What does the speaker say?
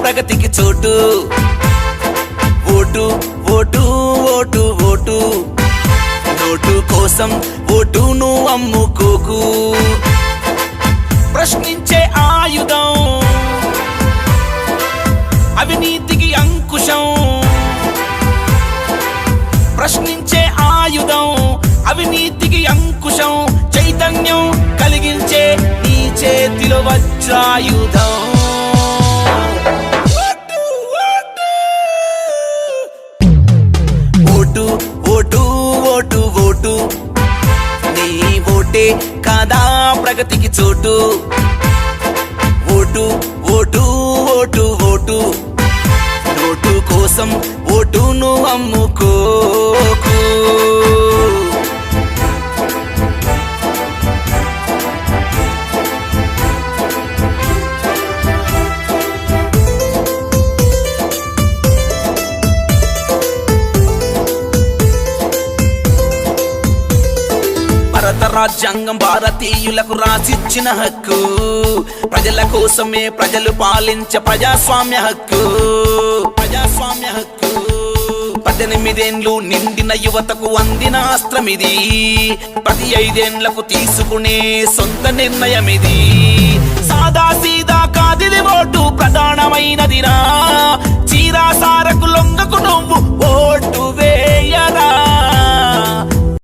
ప్రగతికి చోటు vote vote vote vote note కోసం ఓటును అమ్ముకోకు ప్రశ్నించే ఆయుధం అవినీతికి అంకుశం ప్రశ్నించే ఆయుధం అవినీతికి అంకుశం చైతన్యం కలిగించే నీ చేతిలో వజ్రాయుధం ఓటు ఓటు ఓటు ఓటు నీ ఓటే కాదా ప్రగతికి చోటు vote vote vote vote note కోసం ఓటును అమ్ముకోకు భారత రాజ్యాంగం భారతీయులకు రాసిచ్చిన హక్కు ప్రజల కోసమే ప్రజలు పాలించే ప్రజాస్వామ్య హక్కు 18 ఏండ్లు నిండిన యువతకు అందిన అస్త్రమిది ప్రతి 5 ఏండ్లకు తీసుకునే సొంత నిర్ణయమిది సాదా సీదా కాదిది ఓటు ప్రధానమైనదిరా చీరా సారకు లొంగకు నువ్వు ఓటు వేయరా